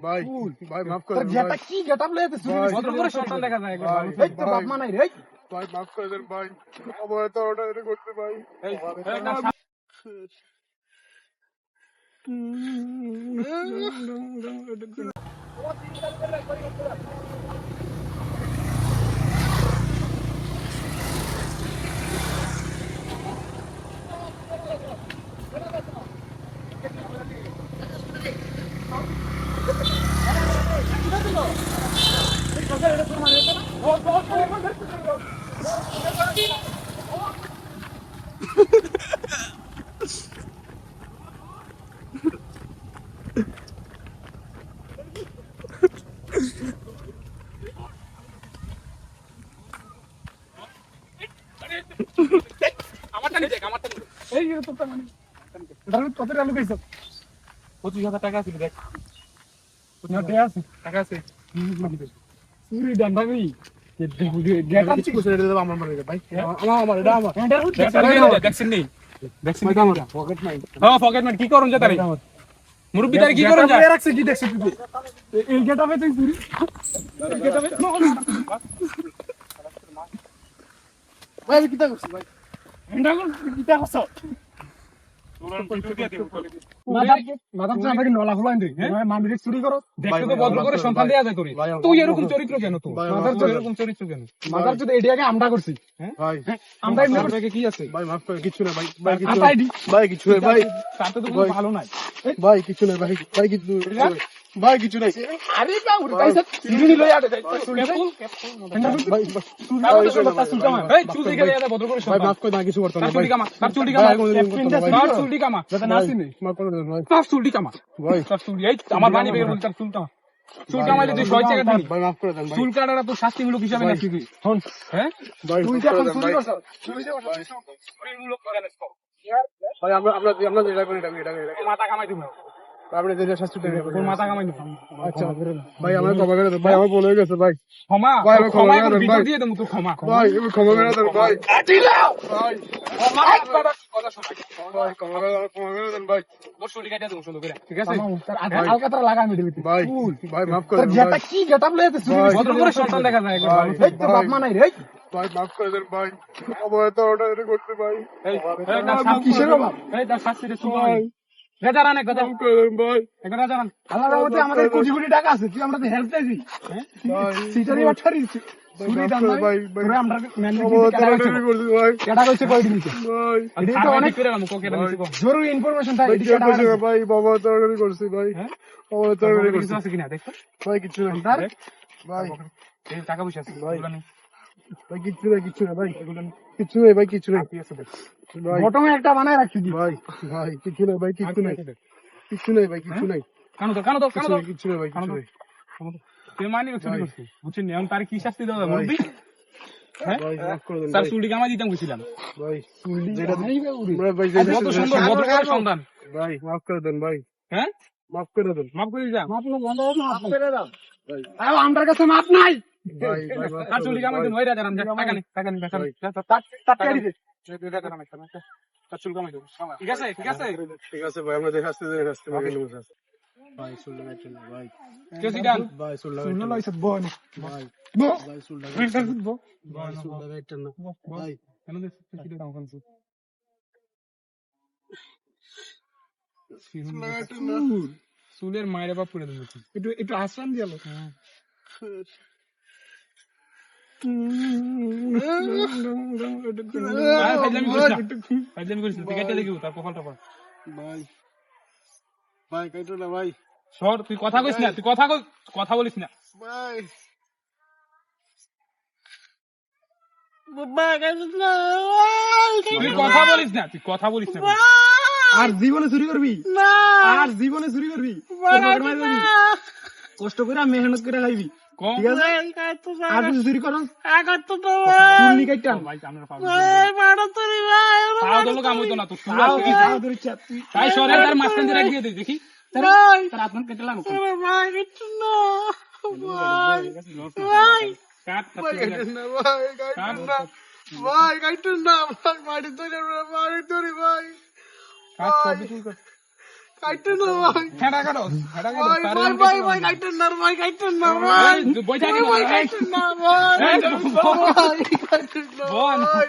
ভাই ভাই মাফ করে দেন ভাই। কি গেটআপ লইতে ভদ্র করে সন্তান দেখা যায় একবার। এই তোর বাপ মা নাই রে। ভাই মাফ করে দেন ভাই। আমার তো ওটা এটা করতে ভাই। এই আমারটা নিয়ে দেখ, আমারটা নিয়ে। এই যে তোরটা মানে। দাঁড়া কত টাকা লুকাইছ? 25,000 টাকা আছে দেখ। না টাকা আছে, টাকা আছে। পুরি ডান্ডামি। গেটআপ কি করে দেব আমার মারে ভাই। আমার এটা আমার। দেখছেন নি? দেখছেন নি আমরা? পকেট নাই। হ্যাঁ পকেট নাই কি করুন যা তারে? মুরব্বি তারে কি করুন যা? রাখছে কি দেখছিস তুই? এই গেটআপে তুই পুরি। এই গেটআপে ভাই কি তা করছিস ভাই? এন্ডা কোন কি তা করছ? মাদার চা ভাই নলা খুলাইন দে হ্যাঁ মামিরে চুরি করো দেখতে তো বদল করে সন্তান দেয়া যায় তোরে তুই এরকম চরিত্র কেন তুই মাদার চা এরকম চরিত্র কেন মাদার চা এডি আগে আমরা করছি হ্যাঁ ভাই আমরা এমনি করতে কি আছে ভাই মাফ করে কিছু না ভাই ভাই কিছু না ভাই কিছু না ভাই তাতে তো কোনো ভালো নাই ভাই কিছু না ভাই ভাই কিছু ভাই কিছু নাই আরে বা উড় কাইছে সিঁড়ি লই আটে যাই ভাই এই চুল দিকে দেয়া বদল করে ভাই মাফ করে না কিছু করতে না ভাই তার চুল দিকে তার চুল দিকে আমা যাতে নাসি নেই মাফ করে দেন ভাই তার চুল দিকে আমা ভাই তার চুল এই আমার বানি বের বল তার চুলটা চুল কামাইলে তুই 6 টাকা দিবি ভাই মাফ করে দেন ভাই চুল কাটাটা তো শাস্তিমূলক হিসাবে নাকি তুই হন হ্যাঁ ভাই তুই যখন চুরি করছ চুরি করছ চুরিমূলক করে নাস ভাই আমরা যেটা করি এটা মাথা কামাই দিব আপনি যেটা শাস্তি দেবেন কোন মাথা কামাই দিব আচ্ছা ভাই আমার ক্ষমা করে দেন ভাই আমার ভুল হয়ে গেছে ভাই ক্ষমা ভাই ক্ষমা করে দেন ভাই দিয়ে দেব তুই ক্ষমা ভাই আমি ক্ষমা করে দেন ভাই আটিলাও ভাই ক্ষমা কথা শোনা ভাই ক্ষমা করে দেন ভাই মোর ছুটি কাটা দেব সুন্দর করে ঠিক আছে আলকাতরা লাগা আমি দিবি ভাই ভাই মাফ করে দেন ভাই যেটা কি গেটআপ লইতে ভদ্র করে সন্তান দেখা যায় একবার এই তোর বাপ মা নাই রে ভাই মাফ করে দেন ভাই আমার তো ওটা এটা করতে ভাই এই কিসের বাপ এই তার শাস্তি রে ভাই বেজারান এক কথা করে দেন ভাই একটা জানান আল্লাহর রহমতে আমাদের কোটি কোটি টাকা আছে তুই আমাদের হেল্প চাইবি হ্যাঁ সিটারি বাটারি চুরি দাম ভাই ভাই আমরা ম্যানেজমেন্ট করতে ভাই কেডা কইছে কই দিবি ভাই এটা তো অনেক করে নাম কোকেডা নিছে জরুরি ইনফরমেশন থাকে এটা কেডা ভাই বাবা তরকারি করছি ভাই বাবা তরকারি করছি আছে কিনা দেখো ভাই কিছু না ভাই এই টাকা পয়সা আছে ভাই ভাই কিছু না ভাই কিছু নাই ভাই কিছু নাই বটমে একটা বানায় রাখছি ভাই ভাই কিছু নাই ভাই কিছু নাই ভাই কিছু নাই কানো তো কিছু নাই ভাই কিছু নাই তুই মানি চুরি করছিস বুঝছিস না তার কি শাস্তি দেওয়া মুরব্বি হ্যাঁ মাফ করে দেন স্যার চুরি কামাই দিতাম কইছিলাম ভাই চুরি যেটা ভাই যেটা কত সুন্দর ভদ্র করে সন্তান ভাই মাফ করে দেন ভাই হ্যাঁ মাফ করে দেন মাফ করে যা মাফ করে দাও ভাই আর আমার কাছে মাফ নাই ভাই আর চুরি কামাই দিন ওই রাজা রাম টাকা নে টাকা দিতে ঠিক আছে ভাই আমরা দেখাচ্ছি ভাই শুনলে ভাই কেসিডান ভাই শুনলে লাইছে বোন ভাই ভাই শুনলে ভাই শুনলে একটা না ভাই কেন দিছ কেসিডান কাম করছিস সুলের মায়ের বাপ করে দেব একটু আশ্রম দিয়ালো হ্যাঁ ভাই কাইটো না ভাই সর তুই কথা কইস না তুই কথা বলিস না ভাই তুই কথা বলিস না আর জীবনে চুরি করবি না আর জীবনে চুরি করবি কষ্ট করে মেহনত করে খাইবি ঠিক আছে আর তুই চুরি করস চুরি কাইটাম ভাই আমরা পাবো ভাই মারা চুরি ভাই পাও দলো কাম হইতো না তো তাই সরে তার মাঝখান দিয়ে রাখিয়ে দে দেখি তার আপনার কেটে লাগো ভাই একটু না ভাই কাট ভাই কাট না ভাই মারি তোরে ভাই কাট সবই তুই কর কাইটেন না ভাই হেডা করো ভাই ভাই কাইটেন না ভাই কাইটেন না ভাই বইটা কি ভাই কাইটেন না ভাই ভাই কাইটেন না বল। ভাই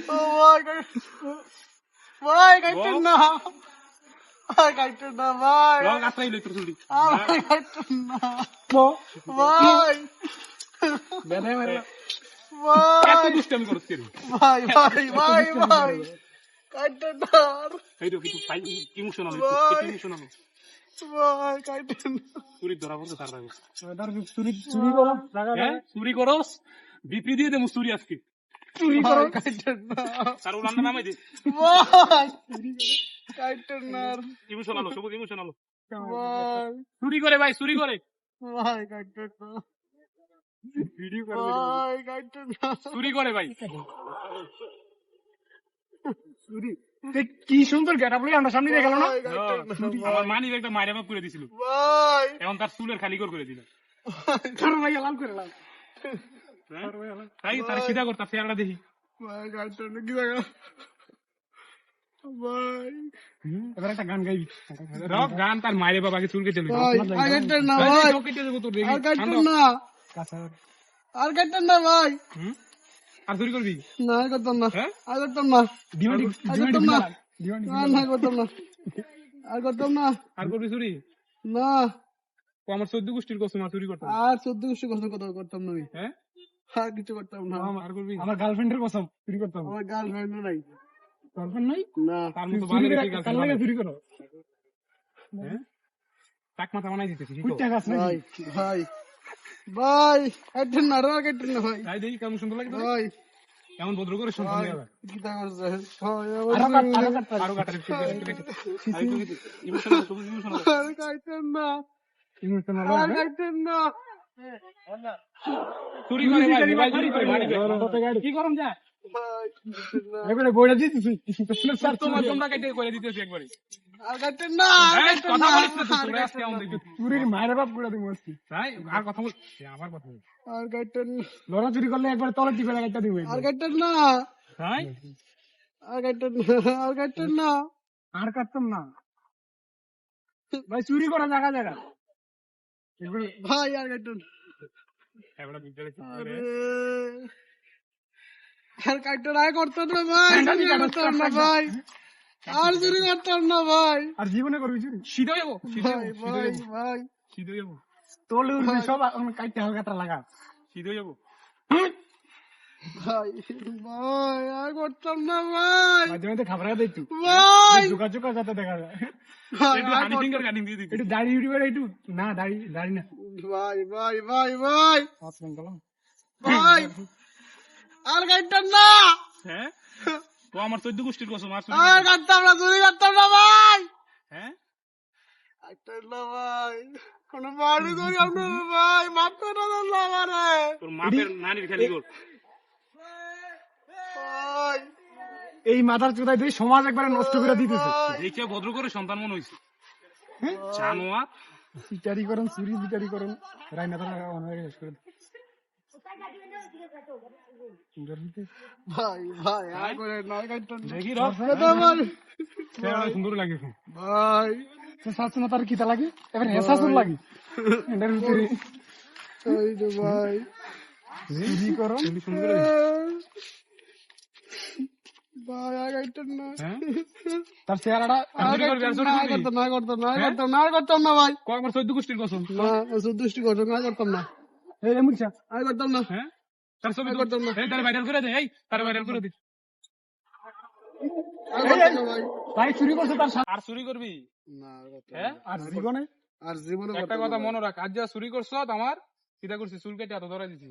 ও ভাই কাইটেন না ভাই কাইটেন না ভাই রং আছাই লই তোর চুরি ভাই কাইটেন না ভাই বেদে মারলা ভাই এত দুষ্টামি করছ কি রে ভাই ভাই ভাই ভাই কাইটেন না এই দেখো কি পাই ইমোশনাল ভাই। ইমোশনাল ভাই কাইটেন না চুরি ধরা পড়ছে তার রাখো দার চুরি চুরি করো টাকা হ্যাঁ চুরি করস বিপি দিয়ে দেবো চুরি আজকে চুরি করো কাইটেন না তার উলান্ডা নামাই দে ভাই কাইটেন না ইমোশনাল সবুজ ইমোশনাল ভাই চুরি করে ভাই চুরি করে ভাই কাইটেন না ভিডিও ভাই কাইটেন না চুরি করে ভাই চুরি কি সুন্দর গেটআপ লই আমরা সামনে দিয়ে গেল না ভাই কাইটেন না আমার মানি একটা মাইরা বাপ করে দিছিল ভাই এখন তার চুলের খালি করে দিল তোর ভাই লাল করে লাল তাই তার সিধা কর তার চেহারাটা দেখি ভাই কাইটেন না কি জায়গা ভাই এবার একটা গান গাইবি রক গান তার মায়ের বাবাকে চুল কেটে লই ভাই আর কাইটেন না ভাই কেটে দেবো তোর দেখি আর কাইটেন না আর কাইটেন না ভাই আর চুরি করবি না আর করতাম না হ্যাঁ? আর করতাম না ডিমান্ড আর করতাম না না না করতাম না আর করতাম না আর করবি চুরি না ও আমার 14 গোষ্ঠীর কসম আর চুরি করতাম আর 14 গোষ্ঠী কষ্ট কথা করতাম না আমি হ্যাঁ আর কিছু করতাম না আর করবি আমার গার্লফ্রেন্ডের কসম চুরি করতাম আমার গার্লফ্রেন্ড নাই গার্লফ্রেন্ড নাই না তার মতো ভালো দেখি গার্লফ্রেন্ড চুরি করো হ্যাঁ টাক মাথা বানাই দিতেছি কুইটা গাছ ভাই ভাই ভাই কাইটেন না রে কাইটেন না ভাই তাই দেখি কেমন সুন্দর লাগে তোর ভাই কেমন ভদ্র করে সন্তান দেওয়া কি তা করছে ভাই আরো কাটার ইমোশনাল সবুজ ইমোশনাল আর কাইটেন না ইমোশনাল আর কাইটেন না চুরি করে ভাই মোবাইল চুরি করে গাড়ি কি করম যা ভাই কাইটেন না এবারে বইটা দিতেছি স্যার তোমার তোমরা কেটে করে দিতেছি একবারে আর কাইটেন না এই কথা বলিস না তুই তোরা আজকে আমাদের চুরির মায়ের বাপ গুলা দিমু আজকে তাই আর কথা বল আমার কথা বল আর কাইটেন লড়া চুরি করলে একবার তলে টিপে লাগাইতা দিবি আর কাইটেন না তাই আর কাইটেন আর কাইটেন না আর কাটতাম না ভাই চুরি করা জায়গা জায়গা ভাই আর কাইটেন এবারে বিদ্যালয় আরে আর কাইটেন আয় করতাম না ভাই চুরি করতাম না ভাই আর চুরি করতাম না ভাই আর জীবনে করবি চুরি শীত যাবো ভাই ভাই ভাই শীত যাবো তোলে উঠবি সব কাটতে হালকাটা লাগা শীত যাবো ভাই ভাই আর করতাম না ভাই মাঝে মাঝে খাবার দেই তুই ভাই জোকা জোকা যাতে দেখা যায় ভাই একটু হানি ফিঙ্গার কাটিং দিয়ে দিবি একটু দাড়ি উঠবে একটু না দাড়ি দাড়ি না ভাই ভাই ভাই ভাই আসমান গেলাম ভাই আর কাইটেন না হ্যাঁ তো আমার 14 গোষ্ঠীর কসম আর আর করতাম না চুরি করতাম না ভাই হ্যাঁ কাইটেন না ভাই কোন বাড়ি করি আপনার ভাই মাফ করে দেন না আমারে তোর মাপের নানির খালি কর ভাই এই মাথার চোদাই দিয়ে সমাজ একবারে নষ্ট করে দিতেছে দেখে ভদ্র করে সন্তান মনে হইছে জানোয়ার বিচারি করেন চুরি বিচারি করেন রাইনা তারা অনেক শেষ করে ভাই ভাই আর করে না কাইটেন না দেখি সুন্দর লাগে ভাই শাশু না তার কিতা লাগে এবার হেসাসুর লাগে এটার ভিতরে এই যে ভাই চুরি করো সুন্দর ভাই আর কাইটেন না তার চেহারাটা করতাম না করতাম না করতাম না করতাম না ভাই কয়েকবার 14 গোষ্ঠীর কসম না সুদৃষ্টি করতাম না করতাম না এই এমনটা আর করতাম না হ্যাঁ তার ছবি করতাম না এই তার ভাইরাল করে দে এই তার ভাইরাল করে দে আর করতাম না ভাই ভাই চুরি করছে তার আর চুরি করবি না আর করতাম হ্যাঁ আর জীবনে আর জীবনে একটা কথা মনে রাখ আজ যা চুরি করছ আমার কিটা করছি চুল কেটে এত ধরাই দিছি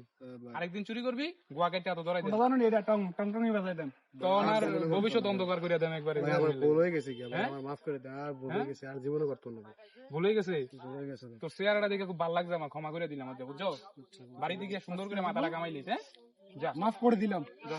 আরেকদিন চুরি করবি গোয়া কেটে এত ধরাই দিছি জানো না এটা টং টং টং বাজাই দেন তখন আর ভবিষ্যৎ অন্ধকার করে দেন একবারে আমার ভুল হয়ে গেছে কি আমার মাফ করে দেন আর ভুল হয়ে গেছে আর জীবনে করতাম না ভুলে গেছে ভুল হয়ে গেছে তোর চেহারাটা দেখে খুব ভালো লাগছে আমার ক্ষমা করে দিলাম বুঝছো বাড়িতে গিয়ে সুন্দর করে মাথাটা কামাইলিস হ্যাঁ যা মাফ করে দিলাম যা